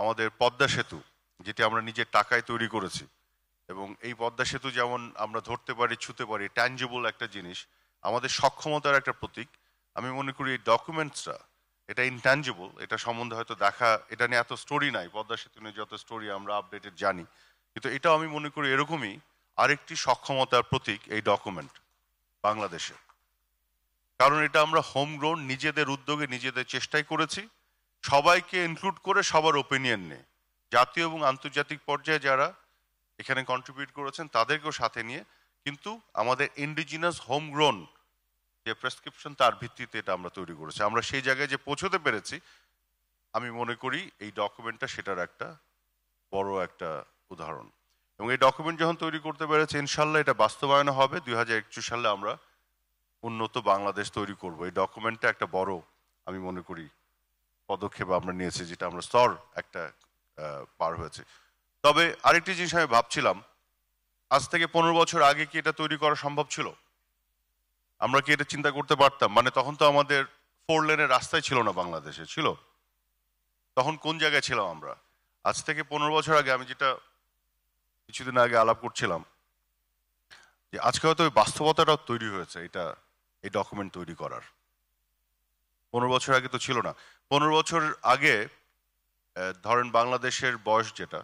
আমাদের পদ্মা সেতু, যেটি আমরা নিজের টাকায় তৈরি করেছি, এবং এই পদ্মা সেতু যেমন আমরা ধরতে পারি, ছুঁতে পারি, ট্যাঞ্জিবল একটা জিনিস, আমাদের সক্ষমতার একটা প্রতীক। আমি মনে করি এই ডকুমেন্টসটা, এটা ইনট্যাঞ্জিবল, এটা সম্বন্ধে হয়তো দেখা, এটা নিয়ে এত স্টোরি নাই, পদ্মা সেতু নিয়ে যত স্টোরি আমরা আপডেটেড জানি, কিন্তু এটাও আমি মনে করি এরকমই আরেকটি সক্ষমতার প্রতীক এই ডকুমেন্ট বাংলাদেশে। কারণ এটা আমরা হোমগ্রোন, নিজেদের উদ্যোগে, নিজেদের চেষ্টাই করেছি, সবাইকে ইনক্লুড করে, সবার ওপিনিয়ন নিয়ে, জাতীয় এবং আন্তর্জাতিক পর্যায়ে যারা এখানে কন্ট্রিবিউট করেছেন তাদেরকেও সাথে নিয়ে, কিন্তু আমাদের ইন্ডিজিনাস হোমগ্রোন যে প্রেসক্রিপশন, তার ভিত্তিতে এটা আমরা তৈরি করেছি। আমরা সেই জায়গায় যে পৌঁছতে পেরেছি, আমি মনে করি এই ডকুমেন্টটা সেটার একটা বড় একটা উদাহরণ। এবং এই ডকুমেন্ট যখন তৈরি করতে পেরেছে, ইনশাল্লাহ এটা বাস্তবায়ন হবে। 2021 সালে আমরা উন্নত বাংলাদেশ তৈরি করব। এই ডকুমেন্টটা একটা বড়, আমি মনে করি, পদক্ষেপ আমরা নিয়েছি, যেটা আমরা স্তর একটা পার হয়েছে। তবে আরেকটি জিনিস আমি ভাবছিলাম, আজ থেকে 15 বছর আগে কি এটা তৈরি করা সম্ভব ছিল? আমরা কি এটা চিন্তা করতে পারতাম? মানে তখন তো আমাদের 4 লেনের রাস্তায় ছিল না বাংলাদেশে, ছিল? তখন কোন জায়গায় ছিলাম আমরা? আজ থেকে 15 বছর আগে, আমি যেটা কিছুদিন আগে আলাপ করছিলাম, যে আজকে হয়তো ওই বাস্তবতাটাও তৈরি হয়েছে এটা, এই ডকুমেন্ট তৈরি করার। 15 বছর আগে তো ছিল না। 15 বছর আগে ধরেন বাংলাদেশের বয়স যেটা,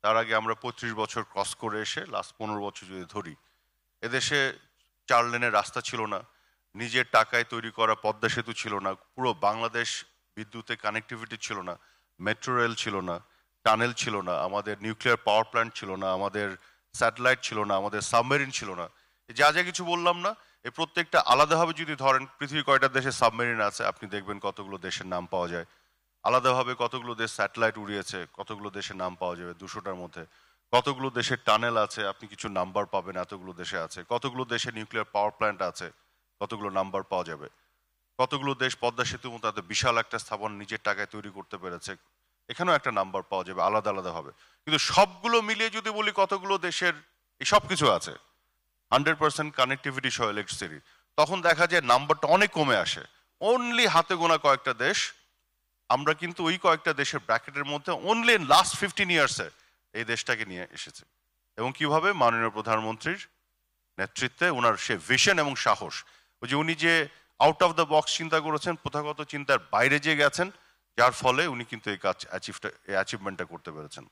তার আগে আমরা 35 বছর ক্রস করে এসে লাস্ট 15 বছর যদি ধরি, এদেশে 4 লেনের রাস্তা ছিল না, নিজের টাকায় তৈরি করা পদ্মা সেতু ছিল না, পুরো বাংলাদেশ বিদ্যুতে কানেক্টিভিটি ছিল না, মেট্রো রেল ছিল না, টানেল ছিল না, আমাদের নিউক্লিয়ার পাওয়ার প্ল্যান্ট ছিল না, আমাদের স্যাটেলাইট ছিল না, আমাদের সাবমেরিন ছিল না। যা যা কিছু বললাম না, এই প্রত্যেকটা আলাদাভাবে যদি ধরেন, পৃথিবীর কয়টা দেশে সাবমেরিন আছে আপনি দেখবেন কতগুলো দেশের নাম পাওয়া যায়। আলাদাভাবে কতগুলো দেশ স্যাটেলাইট উড়িয়েছে, কতগুলো দেশের নাম পাওয়া যাবে 200টার মধ্যে। কতগুলো দেশের টানেল আছে, আপনি কিছু নাম্বার পাবেন, এতগুলো দেশে আছে। কতগুলো দেশে নিউক্লিয়ার পাওয়ার প্ল্যান্ট আছে, কতগুলো নাম্বার পাওয়া যাবে। কতগুলো দেশ পদ্মা সেতু মতো এত বিশাল একটা স্থাপনা নিজের টাকায় তৈরি করতে পেরেছে, এখানেও একটা নাম্বার পাওয়া যাবে আলাদা আলাদা হবে। কিন্তু সবগুলো মিলিয়ে যদি বলি কতগুলো দেশের এই সব কিছু আছে, 100% কানেক্টিভিটি সহ ইলেকট্রিসিটি, তখন দেখা যায় নাম্বারটা অনেক কমে আসে। অনলি হাতে গোনা কয়েকটা দেশ। আমরা কিন্তু ওই কয়েকটা দেশের ব্র্যাকেটের মধ্যে অনলি লাস্ট 15 ইয়ার্সে এই দেশটাকে নিয়ে এসেছে। এবং কিভাবে? মাননীয় প্রধানমন্ত্রীর নেতৃত্বে, ওনার সে ভিশন এবং সাহস, ওই যে উনি যে আউট অফ দ্য বক্স চিন্তা করেছেন, প্রথাগত চিন্তার বাইরে যে গেছেন, যার ফলে উনি কিন্তু এই কাজ অ্যাচিভমেন্টটা করতে পেরেছেন।